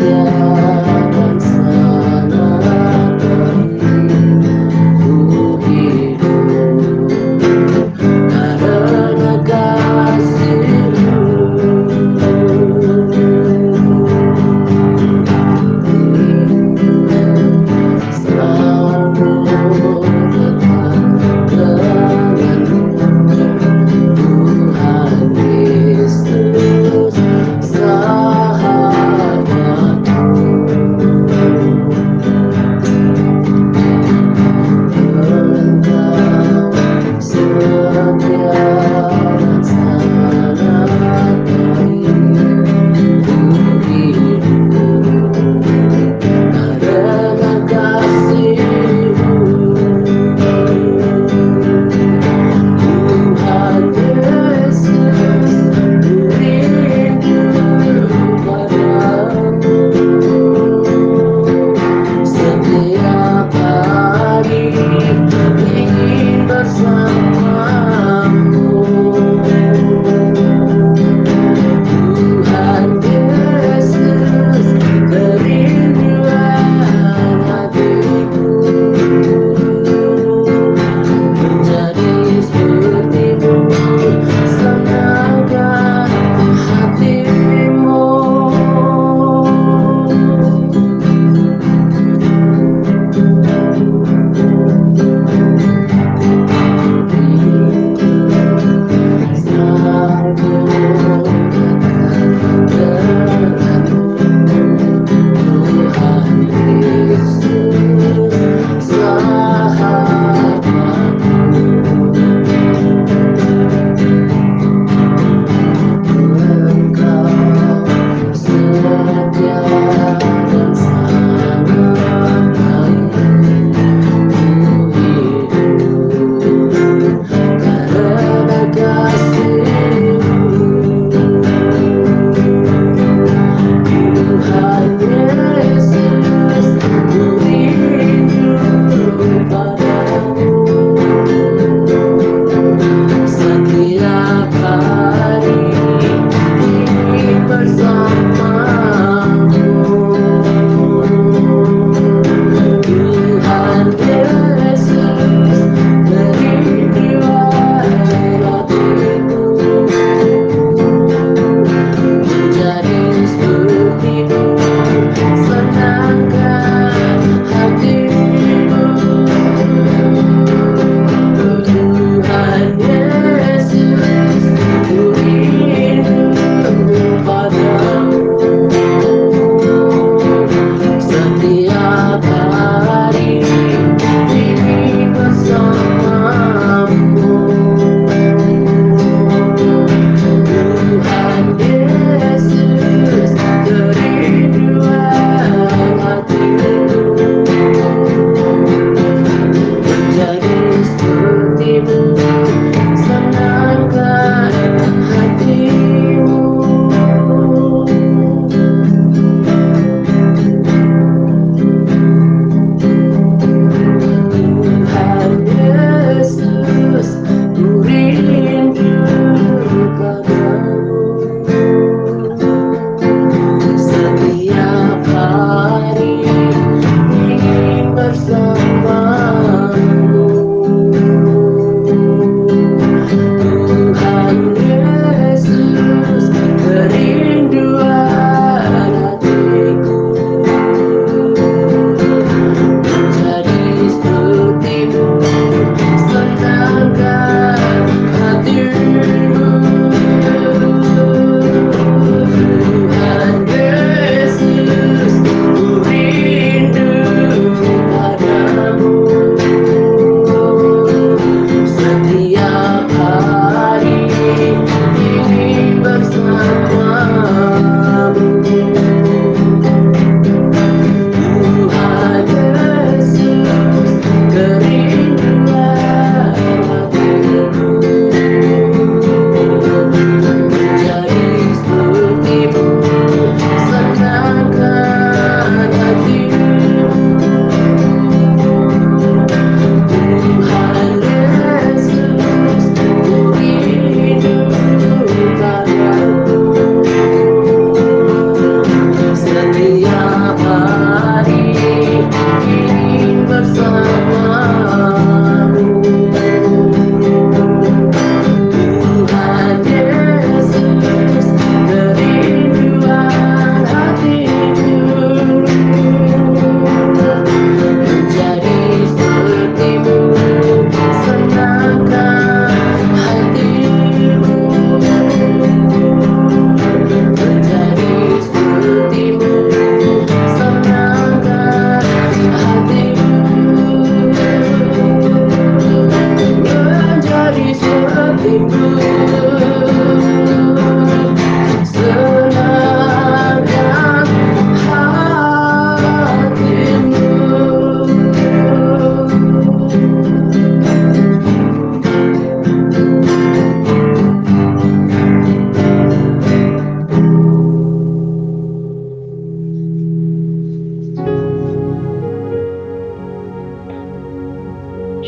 dan sangat perih ku hidup karena kasih-Mu. Selalu dekat denganmu, Tuhan Yesus sahabatku.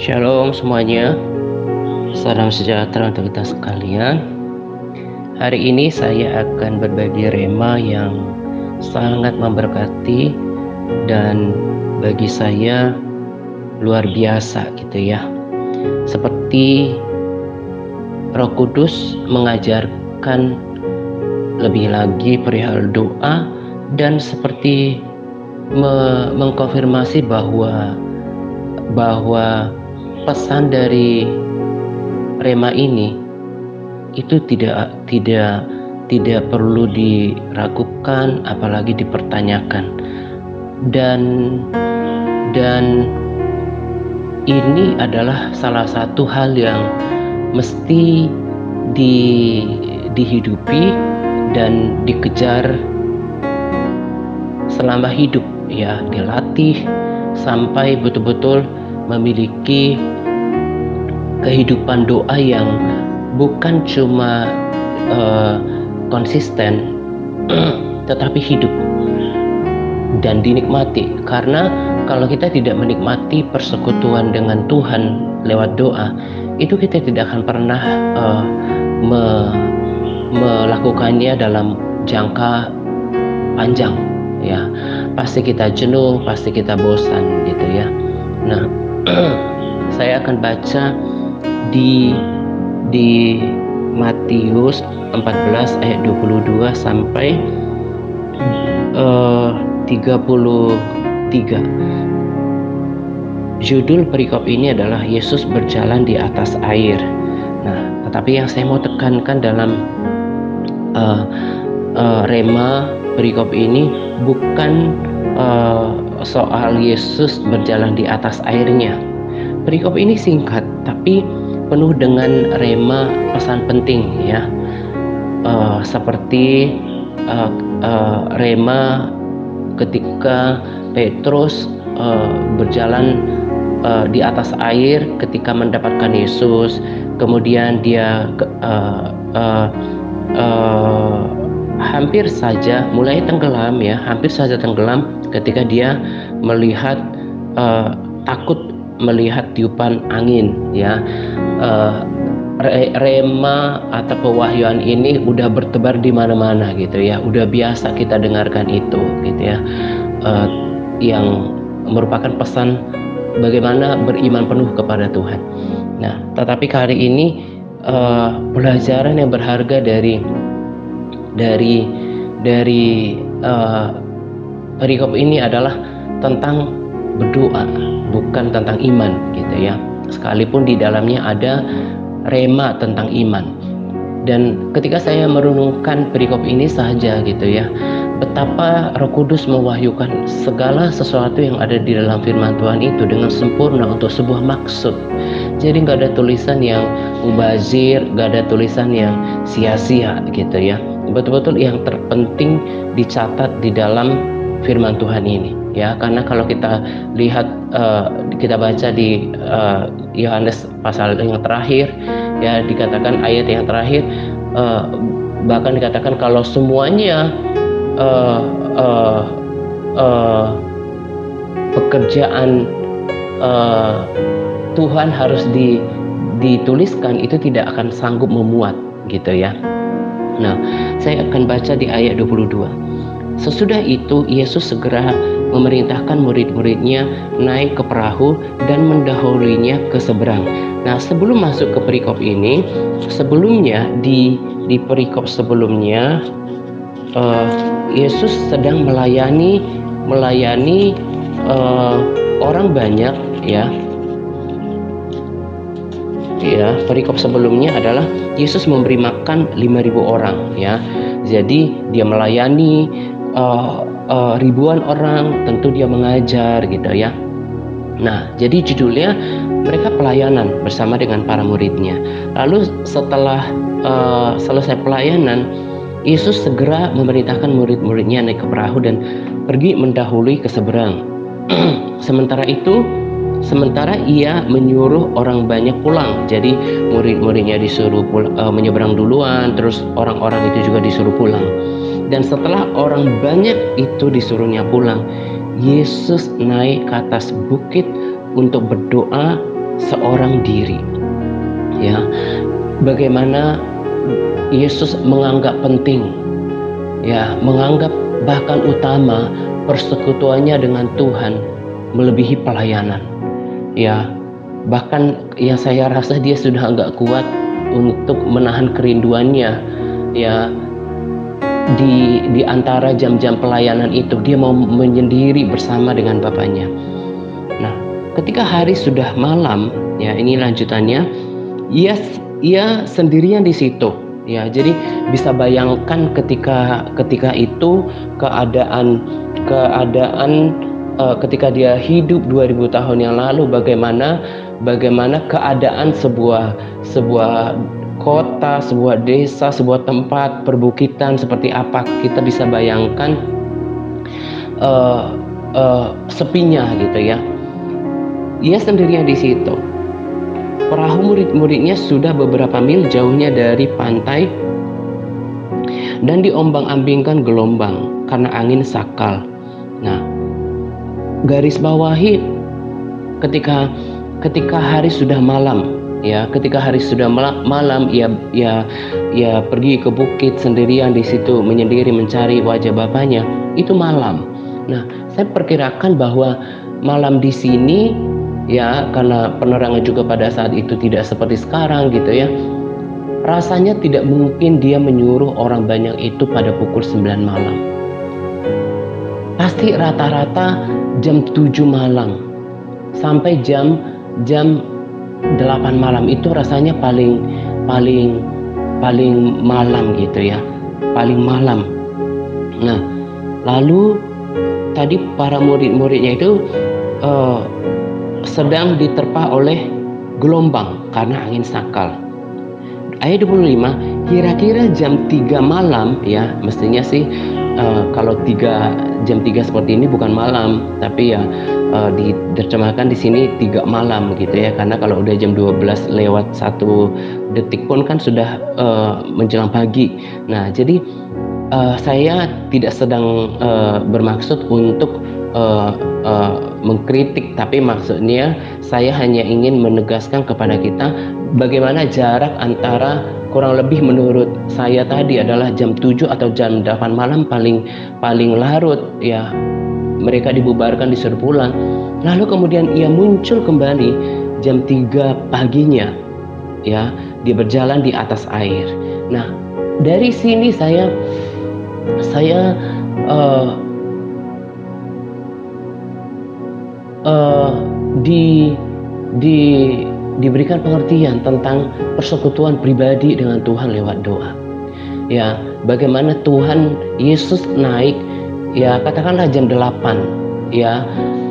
Shalom semuanya, salam sejahtera untuk kita sekalian. Hari ini saya akan berbagi rema yang sangat memberkati dan bagi saya luar biasa gitu ya. Seperti Roh Kudus mengajarkan lebih lagi perihal doa dan seperti mengkonfirmasi bahwa pesan dari rema ini itu tidak perlu diragukan, apalagi dipertanyakan. Dan ini adalah salah satu hal yang mesti dihidupi dan dikejar selama hidup ya, dilatih sampai betul-betul memiliki kehidupan doa yang bukan cuma konsisten tetapi hidup dan dinikmati. Karena kalau kita tidak menikmati persekutuan dengan Tuhan lewat doa, itu kita tidak akan pernah melakukannya dalam jangka panjang ya. Pasti kita jenuh, pasti kita bosan gitu ya. Nah, saya akan baca di Matius 14 ayat 22 sampai 33. Judul perikop ini adalah Yesus berjalan di atas air. Nah, tetapi yang saya mau tekankan dalam rema perikop ini bukan soal Yesus berjalan di atas airnya. Perikop ini singkat tapi penuh dengan rema pesan penting ya, seperti rema ketika Petrus berjalan di atas air ketika mendapatkan Yesus, kemudian dia hampir saja tenggelam ketika dia melihat takut melihat tiupan angin ya. Rema atau pewahyuan ini udah bertebar di mana-mana gitu ya, udah biasa kita dengarkan itu gitu ya, yang merupakan pesan bagaimana beriman penuh kepada Tuhan. Nah, tetapi kali ini pelajaran yang berharga dari perikop ini adalah tentang berdoa, bukan tentang iman gitu ya. Sekalipun di dalamnya ada rema tentang iman. Dan ketika saya merenungkan perikop ini saja gitu ya, betapa Roh Kudus mewahyukan segala sesuatu yang ada di dalam firman Tuhan itu dengan sempurna untuk sebuah maksud. Jadi nggak ada tulisan yang mubazir, nggak ada tulisan yang sia-sia gitu ya. Betul-betul yang terpenting dicatat di dalam firman Tuhan ini ya. Karena kalau kita lihat, kita baca di Yohanes pasal yang terakhir ya, dikatakan ayat yang terakhir, bahkan dikatakan kalau semuanya pekerjaan Tuhan harus dituliskan, itu tidak akan sanggup memuat gitu ya. Nah, saya akan baca di ayat 22. Sesudah itu Yesus segera memerintahkan murid-muridnya naik ke perahu dan mendahulunya ke seberang. Nah, sebelum masuk ke perikop ini, sebelumnya di perikop sebelumnya Yesus sedang melayani orang banyak ya. Ya, perikop sebelumnya adalah Yesus memberi makan 5.000 orang ya. Jadi dia melayani ribuan orang, tentu dia mengajar gitu ya. Nah, jadi judulnya mereka pelayanan bersama dengan para muridnya. Lalu setelah selesai pelayanan, Yesus segera memerintahkan murid-muridnya naik ke perahu dan pergi mendahului ke seberang. Sementara ia menyuruh orang banyak pulang. Jadi murid-muridnya disuruh menyeberang duluan, terus orang-orang itu juga disuruh pulang. Dan setelah orang banyak itu disuruhnya pulang, Yesus naik ke atas bukit untuk berdoa seorang diri. Ya, bagaimana Yesus menganggap penting, ya, menganggap bahkan utama persekutuannya dengan Tuhan melebihi pelayanan. Ya, bahkan yang saya rasa dia sudah enggak kuat untuk menahan kerinduannya, ya, di antara jam-jam pelayanan itu dia mau menyendiri bersama dengan Bapaknya. Nah, ketika hari sudah malam, ya, ini lanjutannya, ia sendirian di situ, ya. Jadi bisa bayangkan ketika itu keadaan ketika dia hidup 2000 tahun yang lalu, bagaimana keadaan sebuah kota, sebuah desa, sebuah tempat perbukitan seperti apa. Kita bisa bayangkan sepinya gitu ya. Ia sendirian di situ. Perahu murid-muridnya sudah beberapa mil jauhnya dari pantai dan diombang-ambingkan gelombang karena angin sakal. Nah, garis bawahi ketika hari sudah malam, ya, ketika hari sudah malam, ia pergi ke bukit sendirian di situ menyendiri mencari wajah Bapaknya. Itu malam. Nah, saya perkirakan bahwa malam di sini, ya, karena penerangan juga pada saat itu tidak seperti sekarang gitu ya. Rasanya tidak mungkin dia menyuruh orang banyak itu pada pukul 9 malam. Pasti rata-rata jam 7 malam sampai jam 8 malam itu rasanya paling malam gitu ya. Paling malam. Nah, lalu tadi para murid-muridnya itu sedang diterpa oleh gelombang karena angin sakal. Ayat 25, kira-kira jam 3 malam, ya, mestinya sih kalau jam 3 seperti ini bukan malam, tapi ya diterjemahkan di sini 3 malam gitu ya, karena kalau udah jam 12 lewat 1 detik pun kan sudah menjelang pagi. Nah, jadi saya tidak sedang bermaksud untuk mengkritik, tapi maksudnya saya hanya ingin menegaskan kepada kita bagaimana jarak antara, kurang lebih menurut saya tadi adalah jam 7 atau jam 8 malam paling larut, ya, mereka dibubarkan, disuruh pulang. Lalu kemudian ia muncul kembali jam 3 paginya, ya, dia berjalan di atas air. Nah, dari sini saya diberikan pengertian tentang persekutuan pribadi dengan Tuhan lewat doa. Ya, bagaimana Tuhan Yesus naik, ya, katakanlah jam 8, ya,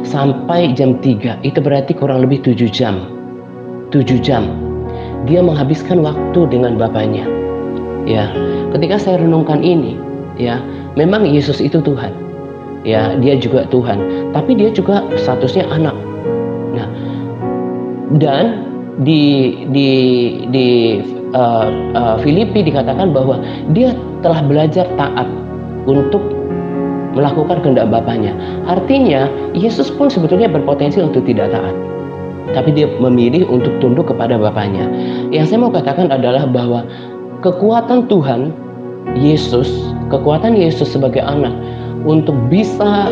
sampai jam 3. Itu berarti kurang lebih 7 jam. 7 jam. Dia menghabiskan waktu dengan Bapaknya. Ya, ketika saya renungkan ini, ya, memang Yesus itu Tuhan. Ya, dia juga Tuhan, tapi dia juga statusnya anak. Nah, dan di Filipi dikatakan bahwa dia telah belajar taat untuk melakukan kehendak Bapaknya. Artinya Yesus pun sebetulnya berpotensi untuk tidak taat, tapi dia memilih untuk tunduk kepada Bapaknya. Yang saya mau katakan adalah bahwa kekuatan Tuhan Yesus, kekuatan Yesus sebagai anak untuk bisa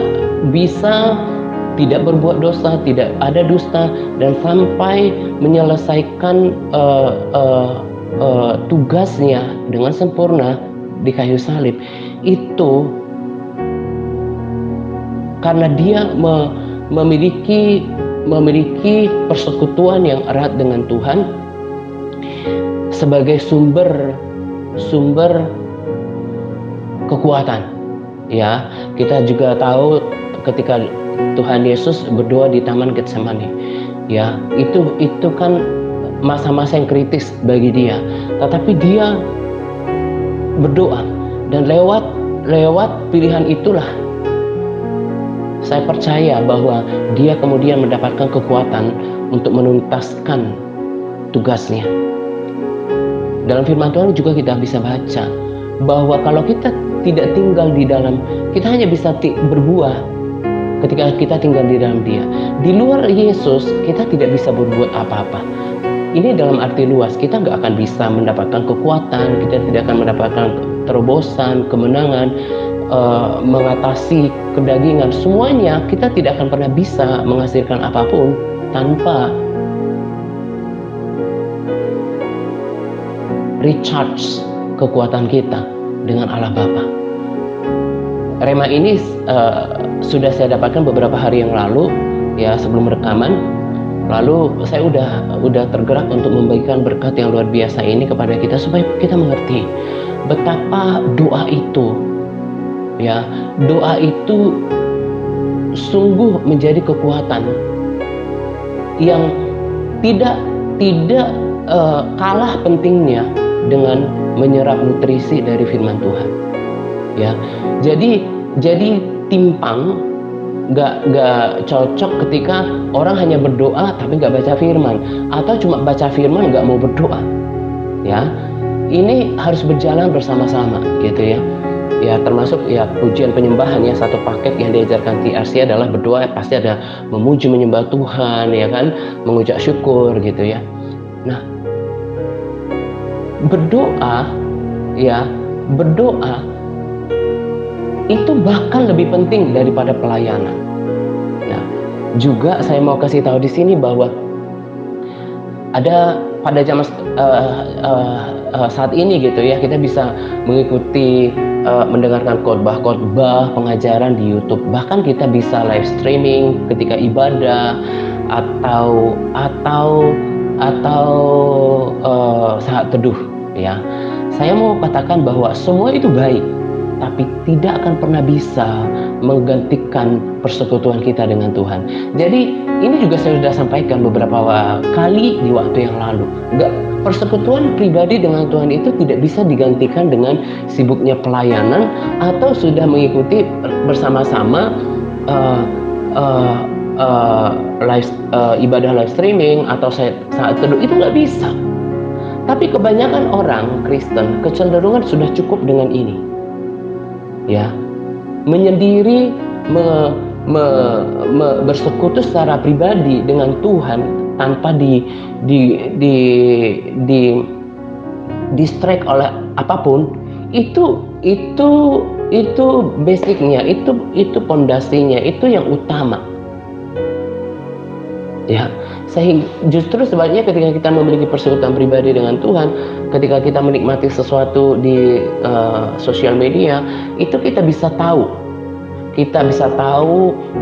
tidak berbuat dosa, tidak ada dusta, dan sampai menyelesaikan tugasnya dengan sempurna di kayu salib, itu karena dia memiliki persekutuan yang erat dengan Tuhan sebagai sumber kekuatan. Ya, kita juga tahu ketika Tuhan Yesus berdoa di Taman Getsemani, ya, itu kan masa-masa yang kritis bagi dia, tetapi dia berdoa, dan lewat pilihan itulah saya percaya bahwa dia kemudian mendapatkan kekuatan untuk menuntaskan tugasnya. Dalam firman Tuhan juga kita bisa baca bahwa kalau kita tidak tinggal di dalam, kita hanya bisa berbuah ketika kita tinggal di dalam Dia. Di luar Yesus, kita tidak bisa berbuat apa-apa. Ini dalam arti luas, kita nggak akan bisa mendapatkan kekuatan, kita tidak akan mendapatkan terobosan, kemenangan, mengatasi kedagingan. Semuanya kita tidak akan pernah bisa menghasilkan apapun tanpa recharge kekuatan kita dengan Allah Bapa. Rema ini sudah saya dapatkan beberapa hari yang lalu, ya, sebelum rekaman. Lalu saya udah tergerak untuk membagikan berkat yang luar biasa ini kepada kita supaya kita mengerti betapa doa itu, ya, doa itu sungguh menjadi kekuatan yang tidak kalah pentingnya dengan menyerap nutrisi dari firman Tuhan, ya. Jadi timpang, nggak cocok ketika orang hanya berdoa tapi nggak baca firman, atau cuma baca firman nggak mau berdoa, ya. Ini harus berjalan bersama-sama, gitu ya. Ya, termasuk ya pujian penyembahan, ya, satu paket yang diajarkan TRC adalah berdoa, pasti ada memuji menyembah Tuhan, ya kan, mengucap syukur, gitu ya. Nah, berdoa, ya, berdoa itu bahkan lebih penting daripada pelayanan. Nah, juga saya mau kasih tahu di sini bahwa ada pada zaman saat ini, gitu ya, kita bisa mengikuti mendengarkan khotbah pengajaran di YouTube. Bahkan kita bisa live streaming ketika ibadah atau saat teduh, ya. Saya mau katakan bahwa semua itu baik, tapi tidak akan pernah bisa menggantikan persekutuan kita dengan Tuhan. Jadi ini juga saya sudah sampaikan beberapa kali di waktu yang lalu. Persekutuan pribadi dengan Tuhan itu tidak bisa digantikan dengan sibuknya pelayanan atau sudah mengikuti bersama-sama ibadah live streaming atau saat teduh. Itu nggak bisa. Tapi kebanyakan orang Kristen kecenderungan sudah cukup dengan ini, ya, menyendiri, bersekutu secara pribadi dengan Tuhan tanpa distract oleh apapun. Itu basicnya, itu pondasinya, itu yang utama, ya. Sehingga justru sebaliknya ketika kita memiliki persekutuan pribadi dengan Tuhan, ketika kita menikmati sesuatu di sosial media, itu kita bisa tahu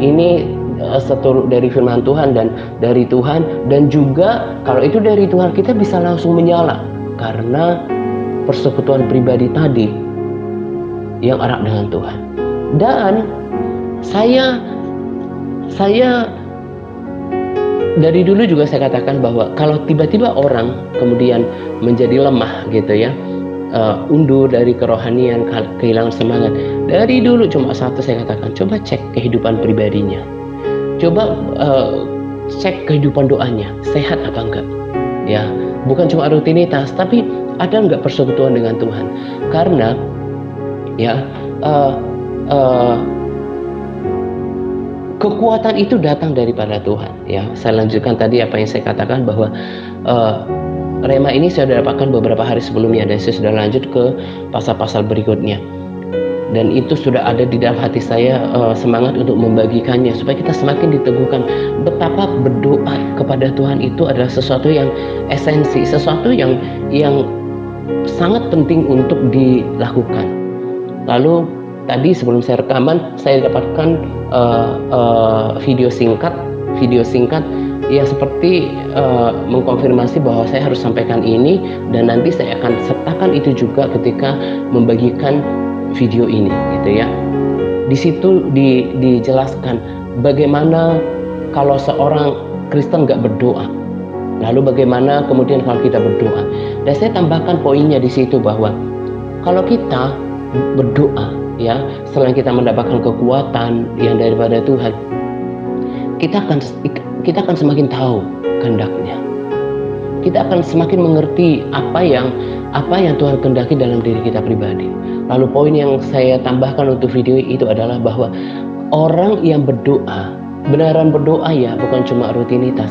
ini seturut dari firman Tuhan dan dari Tuhan, dan juga kalau itu dari Tuhan kita bisa langsung menyala karena persekutuan pribadi tadi yang erat dengan Tuhan. Dan saya dari dulu juga saya katakan bahwa kalau tiba-tiba orang kemudian menjadi lemah, gitu ya, undur dari kerohanian, kehilangan semangat, dari dulu cuma satu saya katakan, coba cek kehidupan pribadinya, coba cek kehidupan doanya, sehat apa enggak, ya. Bukan cuma rutinitas, tapi ada enggak persekutuan dengan Tuhan. Karena ya kekuatan itu datang daripada Tuhan, ya. Saya lanjutkan tadi apa yang saya katakan bahwa Rema ini saya sudah dapatkan beberapa hari sebelumnya, dan saya sudah lanjut ke pasal-pasal berikutnya, dan itu sudah ada di dalam hati saya, semangat untuk membagikannya supaya kita semakin diteguhkan betapa berdoa kepada Tuhan itu adalah sesuatu yang esensi, sesuatu yang sangat penting untuk dilakukan. Lalu tadi sebelum saya rekaman, saya dapatkan video singkat yang seperti mengkonfirmasi bahwa saya harus sampaikan ini, dan nanti saya akan sertakan itu juga ketika membagikan video ini, gitu ya. Di situ dijelaskan bagaimana kalau seorang Kristen nggak berdoa, lalu bagaimana kemudian kalau kita berdoa. Dan saya tambahkan poinnya di situ bahwa kalau kita berdoa, ya, selain kita mendapatkan kekuatan yang daripada Tuhan, kita akan semakin tahu kehendak-Nya. Kita akan semakin mengerti apa yang Tuhan kehendaki dalam diri kita pribadi. Lalu poin yang saya tambahkan untuk video itu adalah bahwa orang yang berdoa, beneran berdoa ya, bukan cuma rutinitas,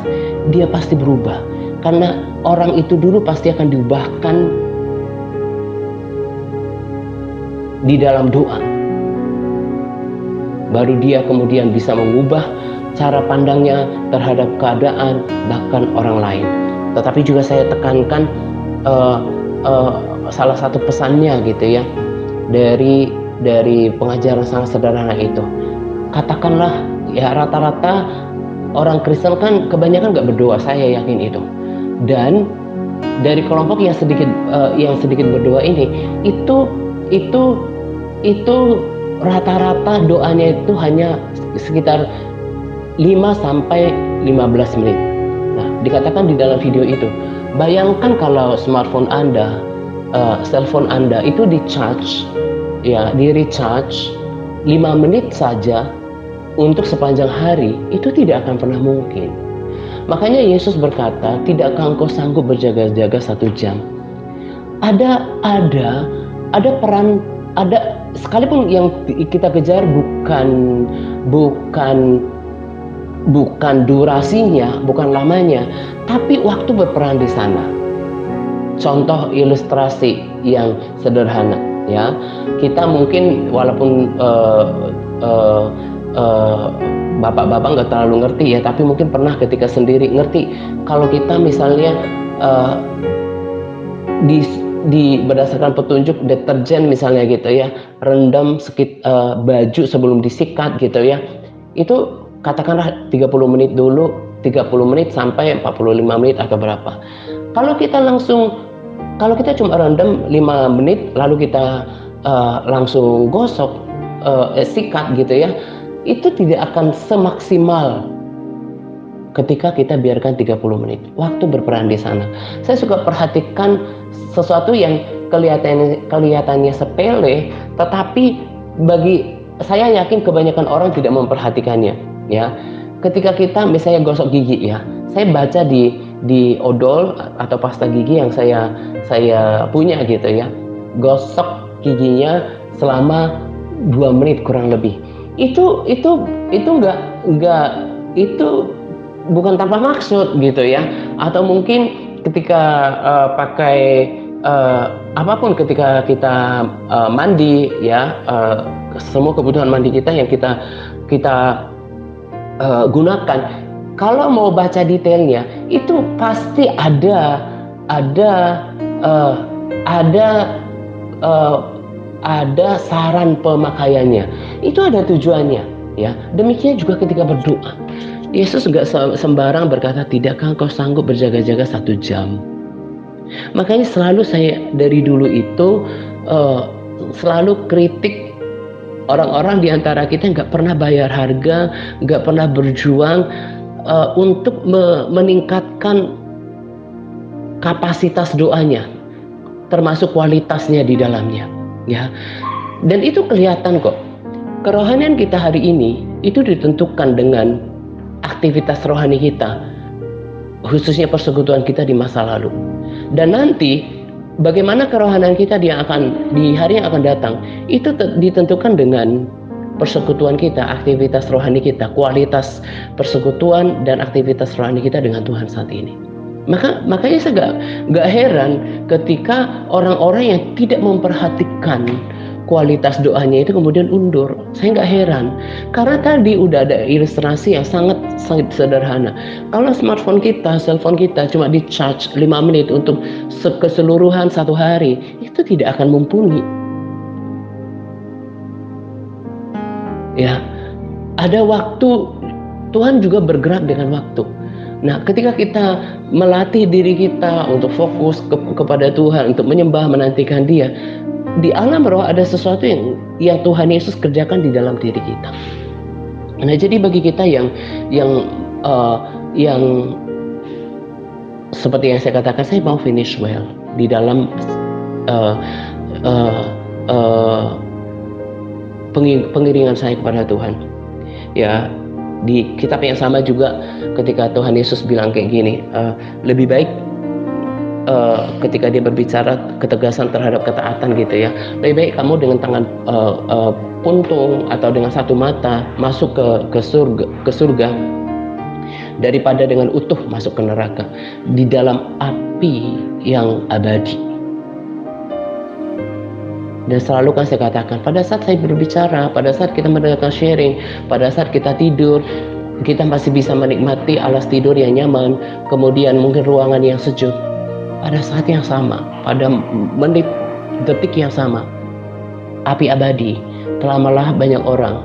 dia pasti berubah. Karena orang itu dulu pasti akan diubahkan di dalam doa. Baru dia kemudian bisa mengubah cara pandangnya terhadap keadaan, bahkan orang lain. Tetapi juga saya tekankan salah satu pesannya gitu ya, dari pengajaran sangat sederhana itu. Katakanlah ya, rata-rata orang Kristen kan kebanyakan nggak berdoa, saya yakin itu. Dan dari kelompok yang sedikit berdoa ini, itu rata-rata doanya itu hanya sekitar 5 sampai 15 menit. Nah, dikatakan di dalam video itu, bayangkan kalau smartphone Anda, cellphone Anda itu di-charge, ya, di-recharge 5 menit saja untuk sepanjang hari, itu tidak akan pernah mungkin. Makanya Yesus berkata, tidakkah engkau sanggup berjaga-jaga 1 jam? Ada peran, sekalipun yang kita kejar bukan durasinya, bukan lamanya, tapi waktu berperan di sana. Contoh ilustrasi yang sederhana ya, kita mungkin walaupun bapak-bapak nggak terlalu ngerti ya, tapi mungkin pernah ketika sendiri ngerti kalau kita misalnya berdasarkan petunjuk deterjen misalnya gitu ya, rendam baju sebelum disikat gitu ya, itu katakanlah 30 menit dulu, 30 menit sampai 45 menit atau berapa. Kalau kita cuma rendam 5 menit lalu kita langsung gosok, sikat gitu ya, itu tidak akan semaksimal ketika kita biarkan 30 menit. Waktu berperan di sana. Saya suka perhatikan sesuatu yang kelihatannya sepele, tetapi bagi saya yakin kebanyakan orang tidak memperhatikannya ya. Ketika kita misalnya gosok gigi ya, saya baca di odol atau pasta gigi yang saya punya gitu ya, gosok giginya selama 2 menit kurang lebih. Itu bukan tanpa maksud gitu ya. Atau mungkin ketika pakai apapun, ketika kita mandi ya, semua kebutuhan mandi kita yang kita gunakan, kalau mau baca detailnya itu pasti ada saran pemakaiannya, itu ada tujuannya ya. Demikian juga ketika berdoa, Yesus nggak sembarang berkata, tidakkah engkau sanggup berjaga-jaga 1 jam. Makanya selalu saya dari dulu itu selalu kritik orang-orang di antara kita nggak pernah bayar harga, nggak pernah berjuang untuk meningkatkan kapasitas doanya, termasuk kualitasnya di dalamnya ya. Dan itu kelihatan kok. Kerohanian kita hari ini itu ditentukan dengan aktivitas rohani kita, khususnya persekutuan kita di masa lalu. Dan nanti bagaimana kerohanian kita di hari yang akan datang, itu ditentukan dengan persekutuan kita, aktivitas rohani kita, kualitas persekutuan dan aktivitas rohani kita dengan Tuhan saat ini. Makanya saya nggak heran ketika orang-orang yang tidak memperhatikan kualitas doanya itu kemudian undur. Saya nggak heran, karena tadi udah ada ilustrasi yang sangat sederhana. Kalau smartphone kita, cellphone kita cuma di charge 5 menit untuk keseluruhan 1 hari, itu tidak akan mumpuni. Ya, ada waktu. Tuhan juga bergerak dengan waktu. Nah, ketika kita melatih diri kita untuk fokus kepada Tuhan, untuk menyembah, menantikan Dia, di alam roh ada sesuatu yang Tuhan Yesus kerjakan di dalam diri kita. Nah, jadi bagi kita yang seperti yang saya katakan, saya mau finish well di dalam pengiringan saya kepada Tuhan. Ya, di kitab yang sama juga ketika Tuhan Yesus bilang kayak gini, lebih baik ketika dia berbicara ketegasan terhadap ketaatan gitu ya. Lebih baik kamu dengan tangan puntung atau dengan satu mata masuk ke surga daripada dengan utuh masuk ke neraka di dalam api yang abadi. Dan selalu kan saya katakan, pada saat saya berbicara, pada saat kita mendengarkan sharing, pada saat kita tidur, kita masih bisa menikmati alas tidur yang nyaman, kemudian mungkin ruangan yang sejuk. Pada saat yang sama, pada menit detik yang sama, api abadi telah melahap banyak orang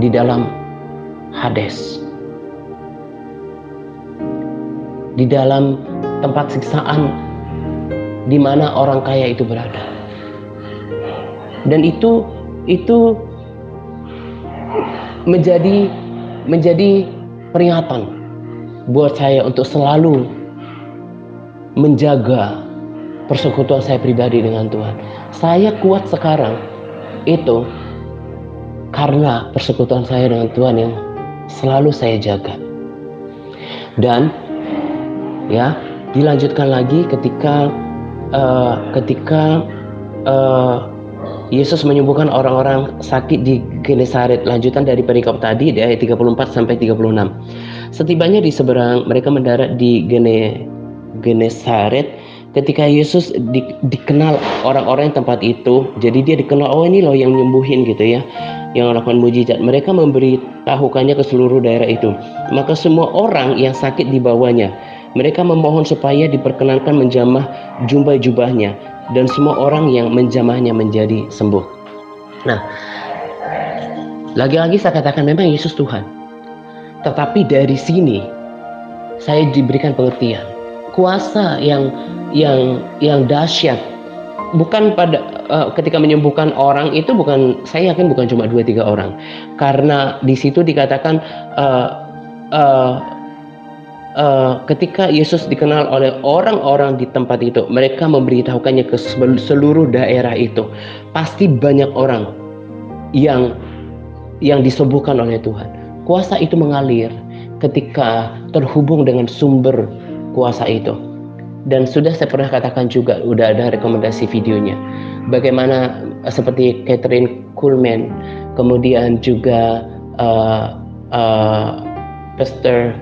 di dalam Hades, di dalam tempat siksaan di mana orang kaya itu berada. Dan itu menjadi peringatan buat saya untuk selalu menjaga persekutuan saya pribadi dengan Tuhan. Saya kuat sekarang itu karena persekutuan saya dengan Tuhan yang selalu saya jaga. Dan ya, dilanjutkan lagi ketika Yesus menyembuhkan orang-orang sakit di Genesaret. Lanjutan dari perikop tadi di ayat 34 sampai 36. Setibanya di seberang, mereka mendarat di Genesaret. Ketika Yesus dikenal orang-orang tempat itu, jadi dia dikenal, oh ini loh yang nyembuhin gitu ya, yang melakukan mujizat. Mereka memberitahukannya ke seluruh daerah itu. Maka semua orang yang sakit dibawanya. Mereka memohon supaya diperkenankan menjamah jubah-jubahnya, dan semua orang yang menjamahnya menjadi sembuh. Nah, lagi-lagi saya katakan memang Yesus Tuhan. Tetapi dari sini saya diberikan pengertian kuasa yang dahsyat. Bukan pada ketika menyembuhkan orang itu, bukan, saya yakin bukan cuma 2-3 orang. Karena di situ dikatakan ketika Yesus dikenal oleh orang-orang di tempat itu, mereka memberitahukannya ke seluruh daerah itu. Pasti banyak orang yang disembuhkan oleh Tuhan. Kuasa itu mengalir ketika terhubung dengan sumber kuasa itu. Dan sudah saya pernah katakan juga, udah ada rekomendasi videonya. Bagaimana seperti Catherine Kuhlman, kemudian juga Pastor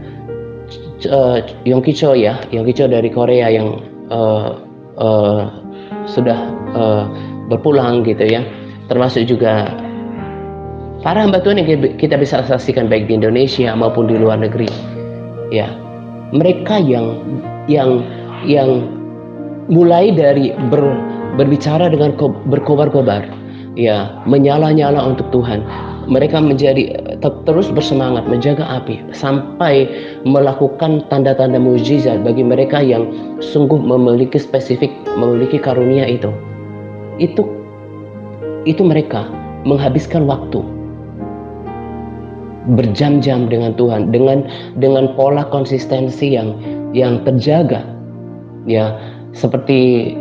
Yonggi Cho dari Korea yang sudah berpulang gitu ya, termasuk juga para hamba Tuhan yang kita bisa saksikan baik di Indonesia maupun di luar negeri ya. Mereka yang mulai dari berbicara dengan berkobar-kobar ya, menyala-nyala untuk Tuhan. Mereka menjadi terus bersemangat menjaga api sampai melakukan tanda-tanda mujizat bagi mereka yang sungguh memiliki karunia itu. Itu mereka menghabiskan waktu berjam-jam dengan Tuhan dengan pola konsistensi yang terjaga ya. Seperti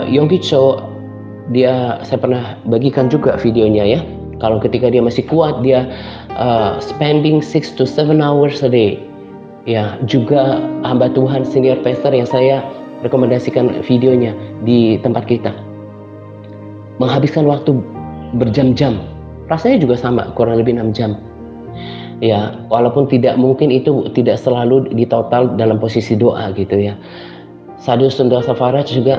Yonggi Cho, saya pernah bagikan juga videonya ya. Kalau ketika dia masih kuat, dia spending 6 to 7 hours a day. Ya, juga hamba Tuhan senior pastor yang saya rekomendasikan videonya di tempat kita, menghabiskan waktu berjam-jam. Rasanya juga sama, kurang lebih 6 jam. Ya, walaupun tidak mungkin itu tidak selalu di total dalam posisi doa gitu ya. Sadhu Sundar Safaraj juga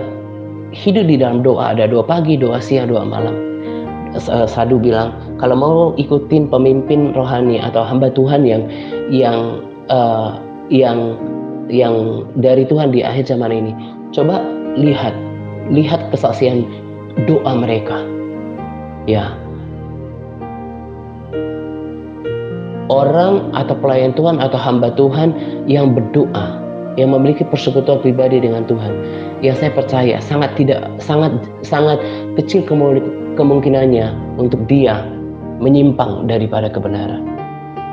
hidup di dalam doa, ada doa pagi, doa siang, doa malam. Sadhu bilang, kalau mau ikutin pemimpin rohani atau hamba Tuhan yang dari Tuhan di akhir zaman ini, coba lihat kesaksian doa mereka. Ya, orang atau pelayan Tuhan atau hamba Tuhan yang berdoa, yang memiliki persekutuan pribadi dengan Tuhan, yang saya percaya sangat kecil kemungkinannya untuk dia menyimpang daripada kebenaran.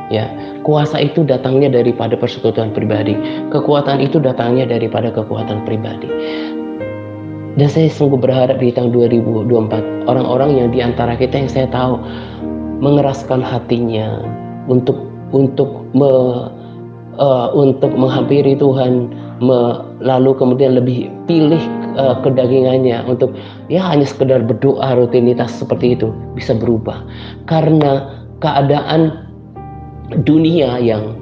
Ya, kuasa itu datangnya daripada persekutuan pribadi. Kekuatan itu datangnya daripada kekuatan pribadi. Dan saya sungguh berharap di tahun 2024 orang-orang yang diantara kita yang saya tahu mengeraskan hatinya untuk menghampiri Tuhan lalu kemudian lebih pilih kedagingannya untuk ya hanya sekedar berdoa rutinitas seperti itu, bisa berubah karena keadaan dunia yang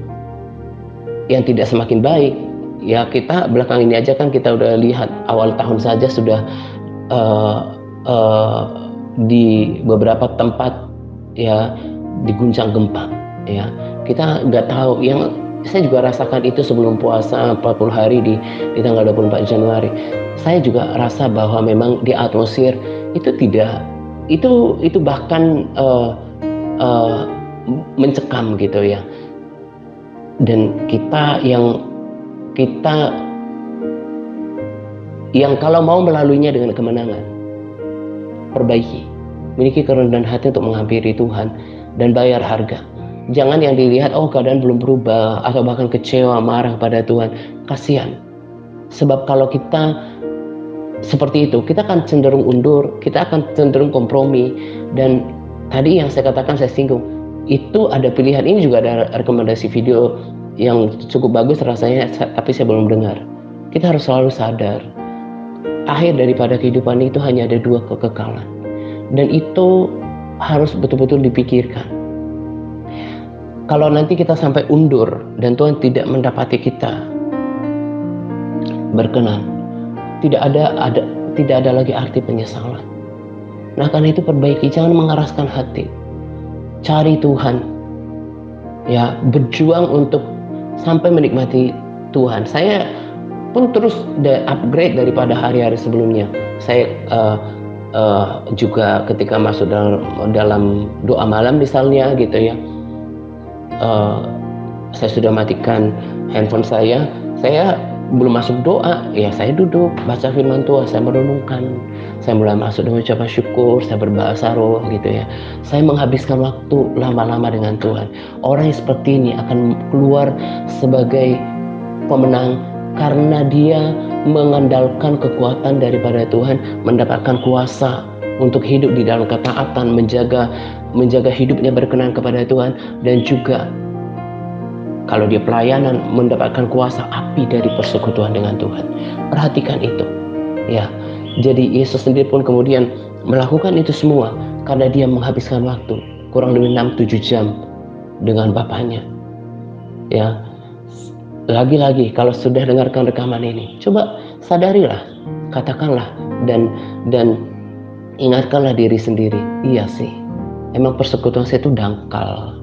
tidak semakin baik. Ya kita belakang ini aja kan kita udah lihat awal tahun saja sudah di beberapa tempat ya diguncang gempa. Ya kita nggak tahu, yang saya juga rasakan itu sebelum puasa 40 hari di tanggal 24 Januari. Saya juga rasa bahwa memang di atmosfer itu tidak, itu bahkan mencekam gitu ya. Dan kita yang kalau mau melaluinya dengan kemenangan, perbaiki, miliki kerendahan hati untuk menghampiri Tuhan dan bayar harga. Jangan yang dilihat, oh keadaan belum berubah, atau bahkan kecewa, marah pada Tuhan. Kasihan. Sebab kalau kita seperti itu, kita akan cenderung undur, kita akan cenderung kompromi. Dan tadi yang saya katakan, saya singgung, itu ada pilihan. Ini juga ada rekomendasi video yang cukup bagus rasanya, tapi saya belum dengar. Kita harus selalu sadar, akhir daripada kehidupan itu hanya ada 2 kekekalan. Dan itu harus betul-betul dipikirkan. Kalau nanti kita sampai undur dan Tuhan tidak mendapati kita berkenan, tidak ada lagi arti penyesalan. Nah, karena itu perbaiki, jangan mengeraskan hati. Cari Tuhan. Ya, berjuang untuk sampai menikmati Tuhan. Saya pun terus upgrade daripada hari-hari sebelumnya. Saya juga ketika masuk dalam doa malam misalnya gitu ya, saya sudah matikan handphone saya belum masuk doa, ya saya duduk baca firman Tuhan, saya merenungkan, saya mulai masuk dengan ucapan syukur, saya berbahasa roh gitu ya. Saya menghabiskan waktu lama-lama dengan Tuhan. Orang yang seperti ini akan keluar sebagai pemenang karena dia mengandalkan kekuatan daripada Tuhan, mendapatkan kuasa untuk hidup di dalam ketaatan, menjaga hidupnya berkenan kepada Tuhan, dan juga kalau dia pelayanan mendapatkan kuasa api dari persekutuan dengan Tuhan. Perhatikan itu ya. Jadi Yesus sendiri pun kemudian melakukan itu semua karena dia menghabiskan waktu kurang lebih 6-7 jam dengan Bapaknya ya. Lagi-lagi kalau sudah dengarkan rekaman ini, coba sadarilah, katakanlah dan ingatkanlah diri sendiri, iya sih, emang persekutuan saya itu dangkal,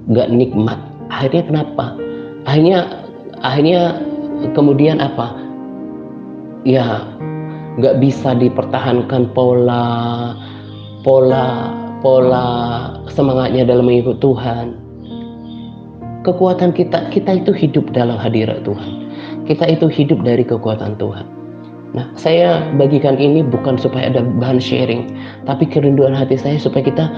gak nikmat. Akhirnya kenapa? Akhirnya kemudian apa? Ya, gak bisa dipertahankan pola semangatnya dalam mengikut Tuhan. Kekuatan kita itu hidup dalam hadirat Tuhan. Kita itu hidup dari kekuatan Tuhan. Nah, saya bagikan ini bukan supaya ada bahan sharing, tapi kerinduan hati saya supaya kita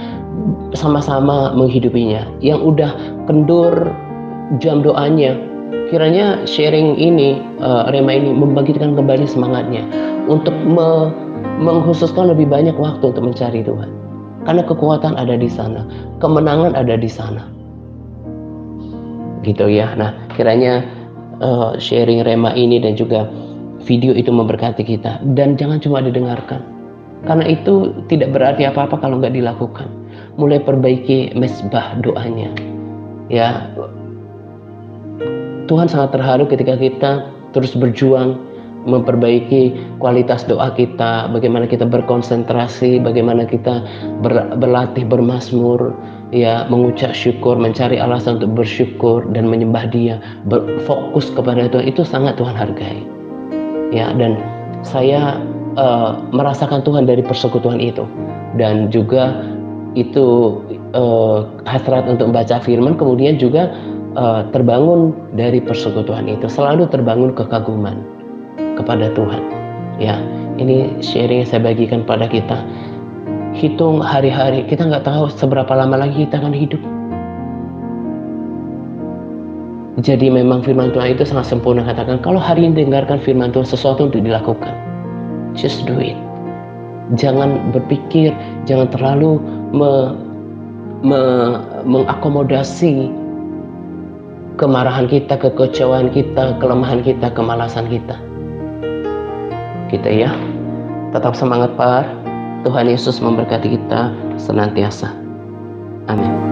sama-sama menghidupinya. Yang udah kendur jam doanya, kiranya sharing ini, Rema ini membangkitkan kembali semangatnya untuk mengkhususkan lebih banyak waktu untuk mencari Tuhan. Karena kekuatan ada di sana, kemenangan ada di sana. Gitu ya. Nah, kiranya sharing Rema ini dan juga video itu memberkati kita, dan jangan cuma didengarkan, karena itu tidak berarti apa-apa kalau nggak dilakukan. Mulai perbaiki mesbah doanya ya. Tuhan sangat terharu ketika kita terus berjuang memperbaiki kualitas doa kita, bagaimana kita berkonsentrasi, bagaimana kita berlatih bermazmur ya, mengucap syukur, mencari alasan untuk bersyukur dan menyembah Dia, berfokus kepada Tuhan. Itu sangat Tuhan hargai ya. Dan saya merasakan Tuhan dari persekutuan itu, dan juga itu hasrat untuk membaca firman kemudian juga terbangun dari persekutuan itu. Selalu terbangun kekaguman kepada Tuhan ya. Ini sharing yang saya bagikan pada kita. Hitung hari-hari, kita nggak tahu seberapa lama lagi kita akan hidup. Jadi memang firman Tuhan itu sangat sempurna. Katakan, kalau hari ini dengarkan firman Tuhan, sesuatu untuk dilakukan, just do it. Jangan berpikir, jangan terlalu mengakomodasi kemarahan kita, kekecewaan kita, kelemahan kita, kemalasan kita. Kita ya, tetap semangat Par. Tuhan Yesus memberkati kita senantiasa. Amin.